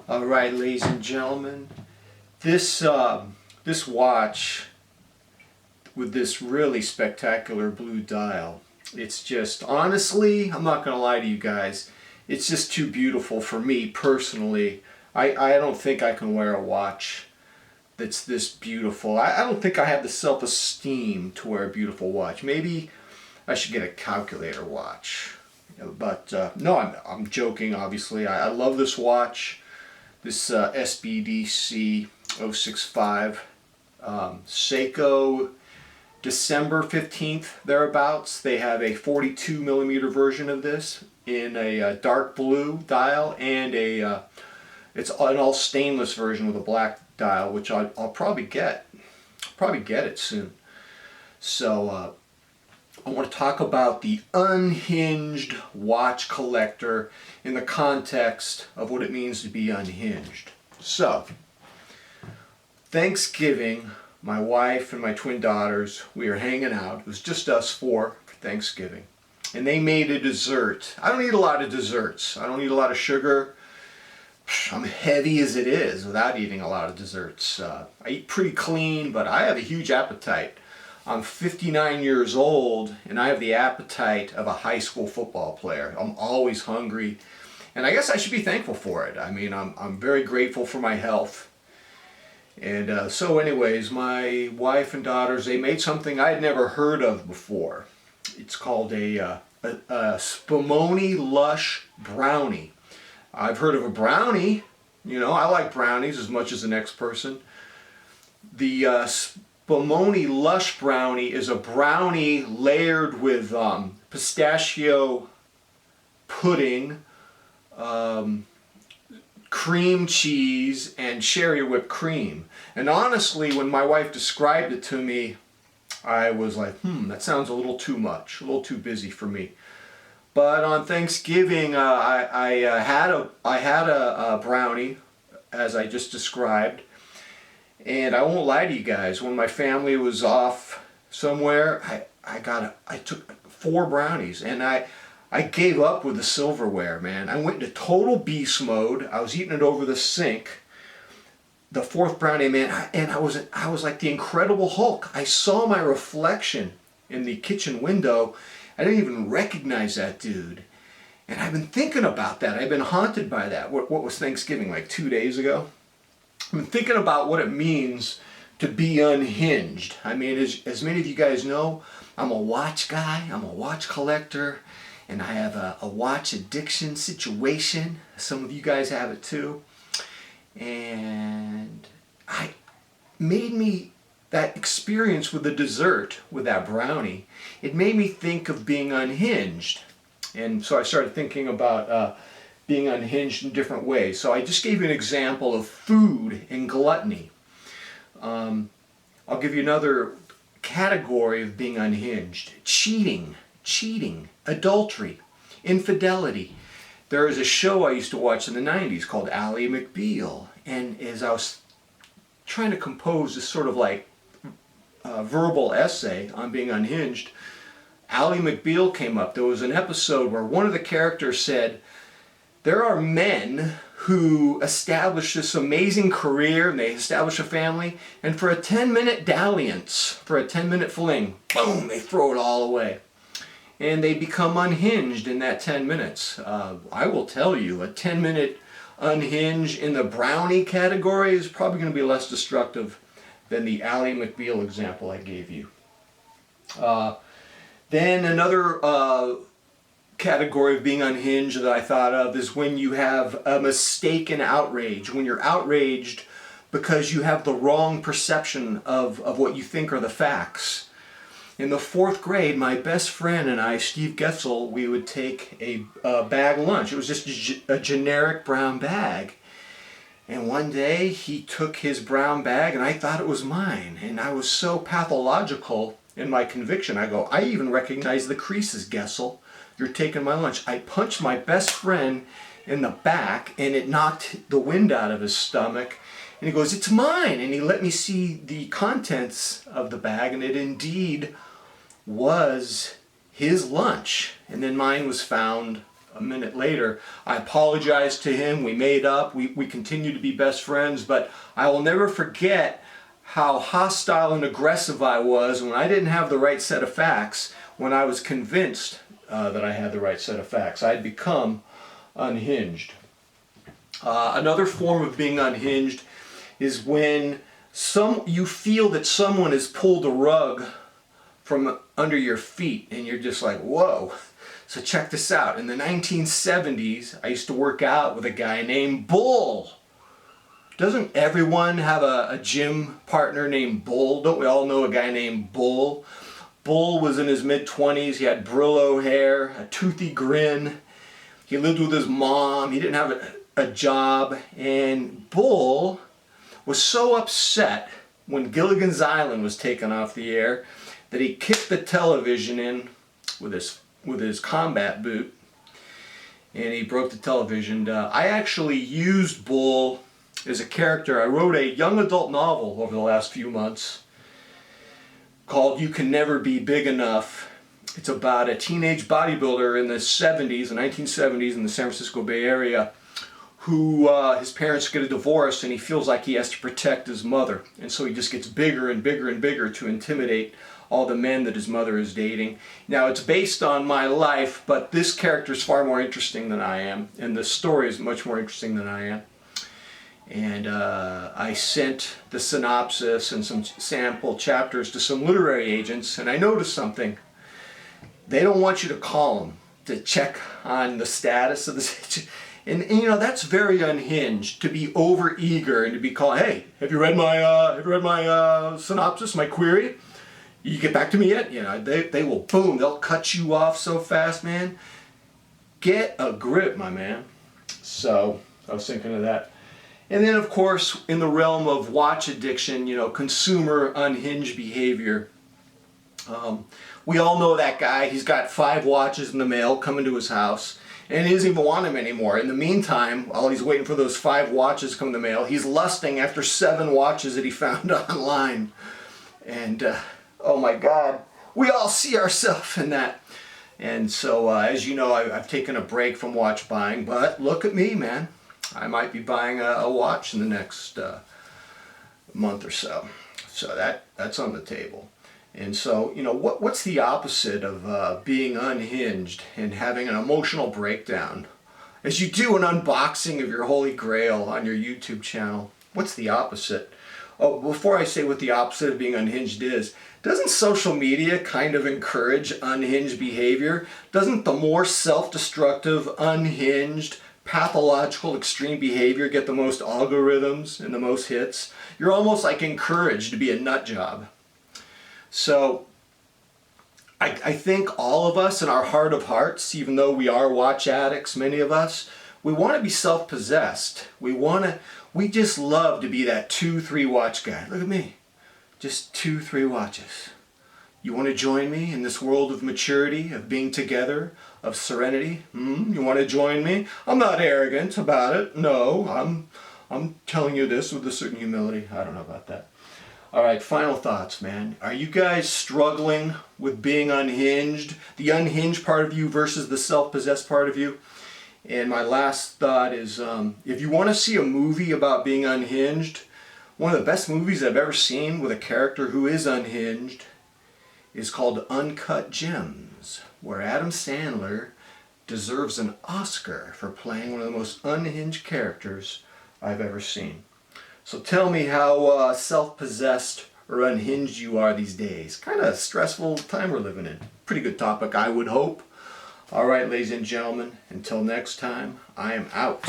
All right, ladies and gentlemen, this watch with this really spectacular blue dial, it's just, honestly, I'm not going to lie to you guys, it's just too beautiful for me personally. I don't think I can wear a watch that's this beautiful. I don't think I have the self-esteem to wear a beautiful watch. Maybe I should get a calculator watch. But no, I'm joking, obviously. I love this watch. This SBDC 065 Seiko, December 15th, thereabouts. They have a 42 millimeter version of this in a dark blue dial, and it's an all stainless version with a black dial, which I'll probably get. Probably get it soon. So I want to talk about the unhinged watch collector in the context of what it means to be unhinged. So, Thanksgiving, my wife and my twin daughters, we were hanging out. It was just us four for Thanksgiving. And they made a dessert. I don't eat a lot of desserts. I don't eat a lot of sugar. I'm heavy as it is without eating a lot of desserts. I eat pretty clean, but I have a huge appetite. I'm 59 years old, and I have the appetite of a high school football player. I'm always hungry, and I guess I should be thankful for it. I mean, I'm very grateful for my health. And so anyways, my wife and daughters, they made something I'd never heard of before. It's called a Spimoni Lush Brownie. I've heard of a brownie. You know, I like brownies as much as the next person. The Spimoni Lush Brownie is a brownie layered with pistachio pudding, cream cheese, and cherry whipped cream. And honestly, when my wife described it to me, I was like, that sounds a little too much, a little too busy for me. But on Thanksgiving, I had a brownie, as I just described. And I won't lie to you guys, when my family was off somewhere, I took 4 brownies, and I gave up with the silverware, man. I went into total beast mode. I was eating it over the sink. The 4th brownie, man, and I was like the Incredible Hulk. I saw my reflection in the kitchen window. I didn't even recognize that dude. And I've been thinking about that. I've been haunted by that. What was Thanksgiving, like 2 days ago? I've been thinking about what it means to be unhinged. I mean, as many of you guys know, I'm a watch guy, I'm a watch collector, and I have a watch addiction situation. Some of you guys have it too. And that experience with the dessert, with that brownie, it made me think of being unhinged. And so I started thinking about being unhinged in different ways. So I just gave you an example of food and gluttony. I'll give you another category of being unhinged. Cheating, adultery, infidelity. There was a show I used to watch in the 90s called Mcbeal. And as I was trying to compose this sort of like verbal essay on being unhinged, Mcbeal came up. There was an episode where one of the characters said, there are men who establish this amazing career, and they establish a family, and for a 10-minute dalliance, for a 10-minute fling, boom, they throw it all away. And they become unhinged in that 10 minutes. I will tell you, a 10-minute unhinge in the brownie category is probably going to be less destructive than the Mcbeal example I gave you. Then another category of being unhinged that I thought of is when you have a mistaken outrage, when you're outraged because you have the wrong perception of what you think are the facts. In the 4th grade, my best friend and I, Steve Getzel, we would take a bag lunch. It was just a generic brown bag. And one day he took his brown bag and I thought it was mine. And I was so pathological in my conviction. I go, I even recognize the creases, Getzel. You're taking my lunch. I punched my best friend in the back and it knocked the wind out of his stomach. And he goes, it's mine. And he let me see the contents of the bag, and it indeed was his lunch. And then mine was found a minute later. I apologized to him. We made up. We continued to be best friends. But I will never forget how hostile and aggressive I was when I didn't have the right set of facts, when I was convinced that I had the right set of facts. I had become unhinged. Another form of being unhinged is when you feel that someone has pulled a rug from under your feet and you're just like, whoa. So check this out. In the 1970s, I used to work out with a guy named Bull. Doesn't everyone have a gym partner named Bull? Don't we all know a guy named Bull? Bull was in his mid-20s. He had Brillo hair, a toothy grin. He lived with his mom. He didn't have a job. And Bull was so upset when Gilligan's Island was taken off the air that he kicked the television in with his combat boot. And he broke the television. I actually used Bull as a character. I wrote a young adult novel over the last few months called You Can Never Be Big Enough. It's about a teenage bodybuilder in the 1970s in the San Francisco Bay Area who his parents get a divorce and he feels like he has to protect his mother. And so he just gets bigger and bigger and bigger to intimidate all the men that his mother is dating. Now it's based on my life, but this character is far more interesting than I am, and the story is much more interesting than I am. And I sent the synopsis and some sample chapters to some literary agents, and I noticed something. They don't want you to call them to check on the status of this. And you know, that's very unhinged, to be over eager and to be called, hey, have you read my synopsis, my query? You get back to me yet? You know, they will, boom, they'll cut you off so fast, man. Get a grip, my man. So I was thinking of that. And then, of course, in the realm of watch addiction, you know, consumer unhinged behavior. We all know that guy. He's got 5 watches in the mail coming to his house, and he doesn't even want them anymore. In the meantime, while he's waiting for those 5 watches to come in the mail, he's lusting after 7 watches that he found online. And, oh my God, we all see ourselves in that. And so, as you know, I've taken a break from watch buying, but look at me, man. I might be buying a watch in the next month or so. So that's on the table. And so, you know, what's the opposite of being unhinged and having an emotional breakdown? As you do an unboxing of your Holy Grail on your YouTube channel, what's the opposite? Oh, before I say what the opposite of being unhinged is, doesn't social media kind of encourage unhinged behavior? Doesn't the more self-destructive, unhinged, pathological extreme behavior get the most algorithms and the most hits? You're almost like encouraged to be a nut job. So I think all of us in our heart of hearts, even though we are watch addicts, many of us, we want to be self-possessed. We just love to be that 2-3 watch guy. Look at me. Just 2-3 watches. You want to join me in this world of maturity, of being together, of serenity? You want to join me? I'm not arrogant about it. No, I'm telling you this with a certain humility. I don't know about that. All right, final thoughts, man. Are you guys struggling with being unhinged? The unhinged part of you versus the self-possessed part of you? And my last thought is, if you want to see a movie about being unhinged, one of the best movies I've ever seen with a character who is unhinged is called Uncut Gems, where Adam Sandler deserves an Oscar for playing one of the most unhinged characters I've ever seen. So tell me how self-possessed or unhinged you are these days. Kind of a stressful time we're living in. Pretty good topic, I would hope. All right, ladies and gentlemen, until next time, I am out.